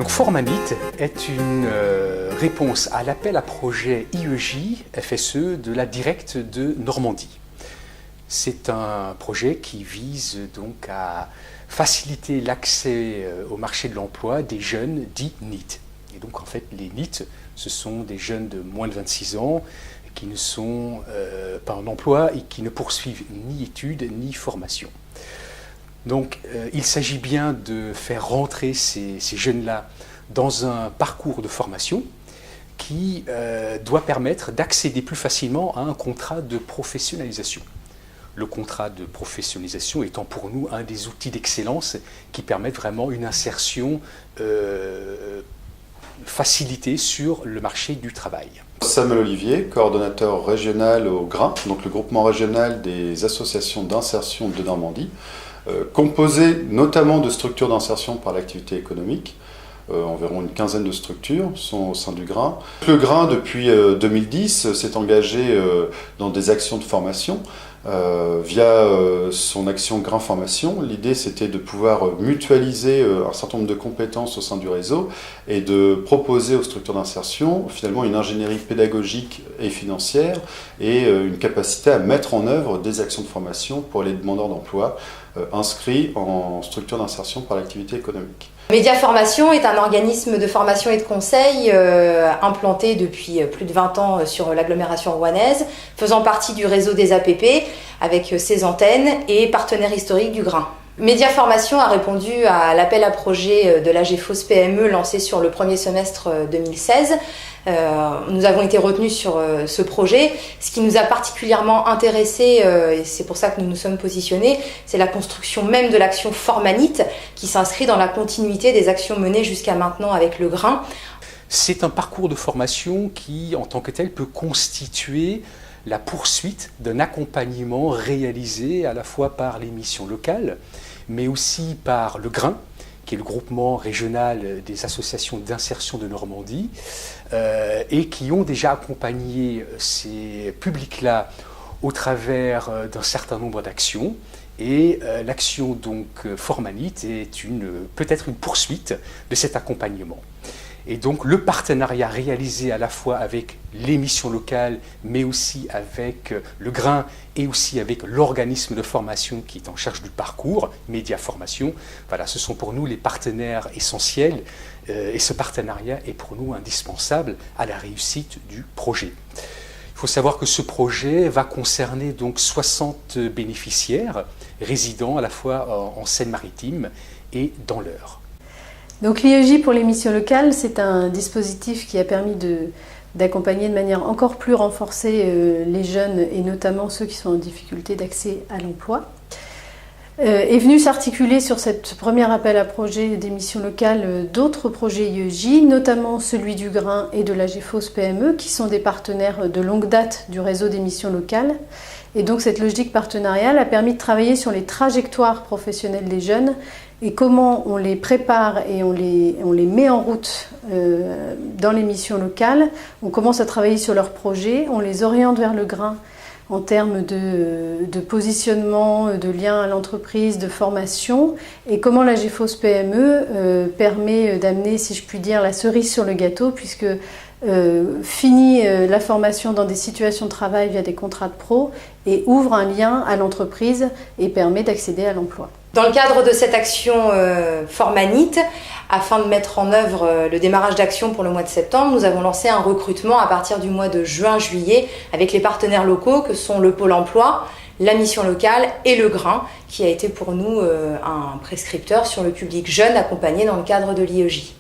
Donc Formanit est une réponse à l'appel à projet IEJ FSE de la Directe de Normandie. C'est un projet qui vise donc à faciliter l'accès au marché de l'emploi des jeunes dits NEET. Et donc en fait les NEET, ce sont des jeunes de moins de 26 ans qui ne sont pas en emploi et qui ne poursuivent ni études ni formation. Donc il s'agit bien de faire rentrer ces jeunes-là dans un parcours de formation qui doit permettre d'accéder plus facilement à un contrat de professionnalisation. Le contrat de professionnalisation étant pour nous un des outils d'excellence qui permettent vraiment une insertion facilitée sur le marché du travail. Samuel Olivier, coordonnateur régional au GRIN, donc le groupement régional des associations d'insertion de Normandie, composé notamment de structures d'insertion par l'activité économique. Environ une quinzaine de structures sont au sein du GRIN. Le GRIN, depuis 2010, s'est engagé dans des actions de formation via son action GRIN Formation. L'idée, c'était de pouvoir mutualiser un certain nombre de compétences au sein du réseau et de proposer aux structures d'insertion finalement une ingénierie pédagogique et financière et une capacité à mettre en œuvre des actions de formation pour les demandeurs d'emploi inscrits en structure d'insertion par l'activité économique. Média Formation est un organisme de formation et de conseil implanté depuis plus de 20 ans sur l'agglomération rouennaise, faisant partie du réseau des APP avec ses antennes et partenaire historique du GRIN. Média Formation a répondu à l'appel à projet de l'AGFOS PME lancé sur le premier semestre 2016. Nous avons été retenus sur ce projet. Ce qui nous a particulièrement intéressé, et c'est pour ça que nous nous sommes positionnés, c'est la construction même de l'action Formanit qui s'inscrit dans la continuité des actions menées jusqu'à maintenant avec le GRIN. C'est un parcours de formation qui, en tant que tel, peut constituer la poursuite d'un accompagnement réalisé à la fois par les missions locales, mais aussi par le GRIN, qui est le groupement régional des associations d'insertion de Normandie, et qui ont déjà accompagné ces publics-là au travers d'un certain nombre d'actions. Et l'action donc Formanit est peut-être une poursuite de cet accompagnement. Et donc le partenariat réalisé à la fois avec les missions locales, mais aussi avec le GRIN et aussi avec l'organisme de formation qui est en charge du parcours, Média Formation, voilà, ce sont pour nous les partenaires essentiels et ce partenariat est pour nous indispensable à la réussite du projet. Il faut savoir que ce projet va concerner donc 60 bénéficiaires résidant à la fois en Seine-Maritime et dans l'Eure. Donc l'IEJ pour les missions locales, c'est un dispositif qui a permis d'accompagner de manière encore plus renforcée les jeunes et notamment ceux qui sont en difficulté d'accès à l'emploi. Est venu s'articuler sur cette première appel à projet des missions locales d'autres projets IEJ, notamment celui du GRIN et de l'AGFOS PME, qui sont des partenaires de longue date du réseau des missions locales. Et donc cette logique partenariale a permis de travailler sur les trajectoires professionnelles des jeunes et comment on les prépare et on les met en route dans les missions locales. On commence à travailler sur leurs projets, on les oriente vers le GRIN en termes de positionnement, de lien à l'entreprise, de formation, et comment la GFOS PME permet d'amener, si je puis dire, la cerise sur le gâteau, puisque finit la formation dans des situations de travail via des contrats de pro et ouvre un lien à l'entreprise et permet d'accéder à l'emploi. Dans le cadre de cette action Formanit, afin de mettre en œuvre le démarrage d'action pour le mois de septembre, nous avons lancé un recrutement à partir du mois de juin-juillet avec les partenaires locaux que sont le Pôle emploi, la mission locale et le GRIN, qui a été pour nous un prescripteur sur le public jeune accompagné dans le cadre de l'IEJ.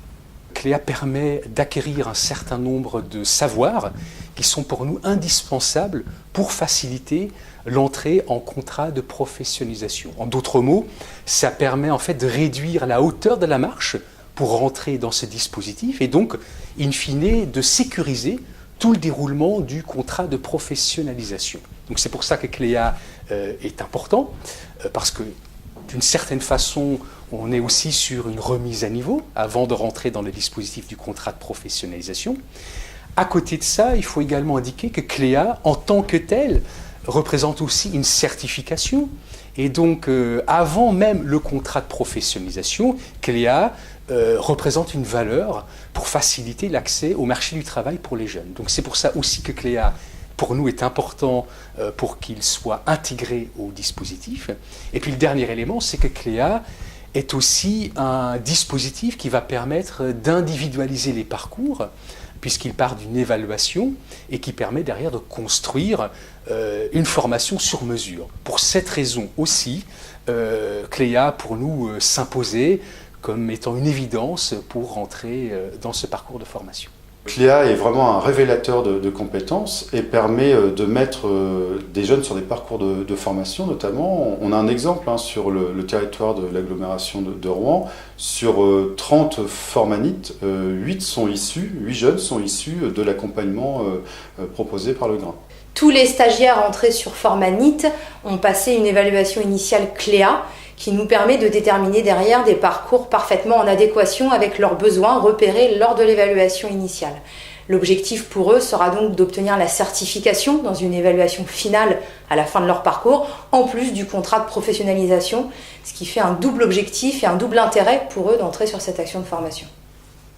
Cléa permet d'acquérir un certain nombre de savoirs qui sont pour nous indispensables pour faciliter l'entrée en contrat de professionnalisation. En d'autres mots, ça permet en fait de réduire la hauteur de la marche pour rentrer dans ce dispositif et donc, in fine, de sécuriser tout le déroulement du contrat de professionnalisation. Donc c'est pour ça que Cléa est important, parce que d'une certaine façon, on est aussi sur une remise à niveau avant de rentrer dans le dispositif du contrat de professionnalisation. À côté de ça, il faut également indiquer que Cléa, en tant que telle, représente aussi une certification. Et donc, avant même le contrat de professionnalisation, Cléa représente une valeur pour faciliter l'accès au marché du travail pour les jeunes. Donc c'est pour ça aussi que Cléa, pour nous, est important pour qu'il soit intégré au dispositif. Et puis le dernier élément, c'est que Cléa est aussi un dispositif qui va permettre d'individualiser les parcours, puisqu'il part d'une évaluation et qui permet derrière de construire une formation sur mesure. Pour cette raison aussi, Cléa, pour nous, s'imposait comme étant une évidence pour rentrer dans ce parcours de formation. Cléa est vraiment un révélateur de compétences et permet de mettre des jeunes sur des parcours de formation notamment. On a un exemple sur le territoire de l'agglomération de Rouen. Sur 30 formanites, 8 jeunes sont issus de l'accompagnement proposé par le Grain. Tous les stagiaires entrés sur Formanite ont passé une évaluation initiale Cléa qui nous permet de déterminer derrière des parcours parfaitement en adéquation avec leurs besoins repérés lors de l'évaluation initiale. L'objectif pour eux sera donc d'obtenir la certification dans une évaluation finale à la fin de leur parcours, en plus du contrat de professionnalisation, ce qui fait un double objectif et un double intérêt pour eux d'entrer sur cette action de formation.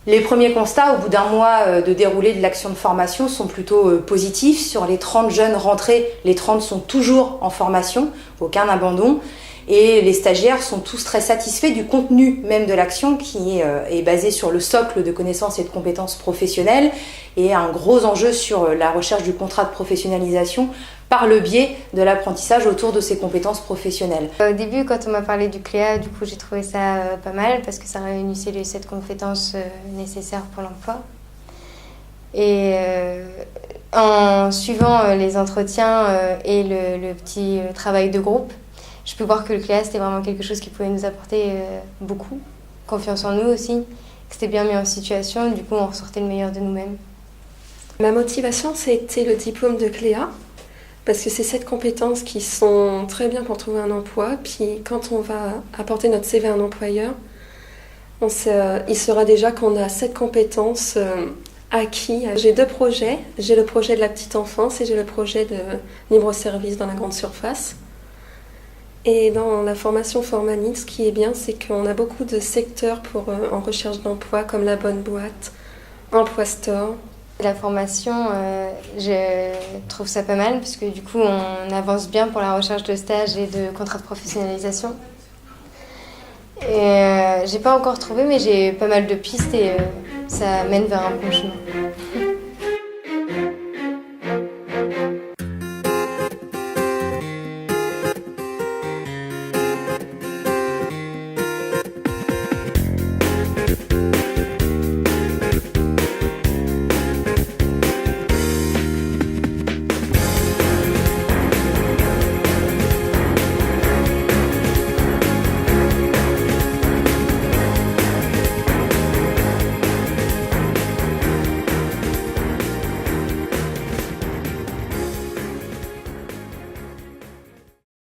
Les premiers constats au bout d'un mois de déroulé de l'action de formation sont plutôt positifs. Sur les 30 jeunes rentrés, les 30 sont toujours en formation, aucun abandon. Et les stagiaires sont tous très satisfaits du contenu même de l'action qui est basé sur le socle de connaissances et de compétences professionnelles et un gros enjeu sur la recherche du contrat de professionnalisation par le biais de l'apprentissage autour de ces compétences professionnelles. Au début, quand on m'a parlé du Cléa, du coup, j'ai trouvé ça pas mal parce que ça réunissait les 7 compétences nécessaires pour l'emploi. Et en suivant les entretiens et le petit travail de groupe, je peux voir que le Cléa, c'était vraiment quelque chose qui pouvait nous apporter beaucoup. Confiance en nous aussi, que c'était bien mis en situation, du coup on ressortait le meilleur de nous-mêmes. Ma motivation, c'était le diplôme de Cléa, parce que c'est 7 compétences qui sont très bien pour trouver un emploi. Puis quand on va apporter notre CV à un employeur, il saura déjà qu'on a 7 compétences acquis. J'ai 2 projets, j'ai le projet de la petite enfance et j'ai le projet de libre-service dans la grande surface. Et dans la formation Formanite, ce qui est bien, c'est qu'on a beaucoup de secteurs en recherche d'emploi, comme la bonne boîte, Emploi Store. La formation, je trouve ça pas mal, parce que du coup, on avance bien pour la recherche de stage et de contrat de professionnalisation. Et j'ai pas encore trouvé, mais j'ai pas mal de pistes et ça mène vers un bon chemin.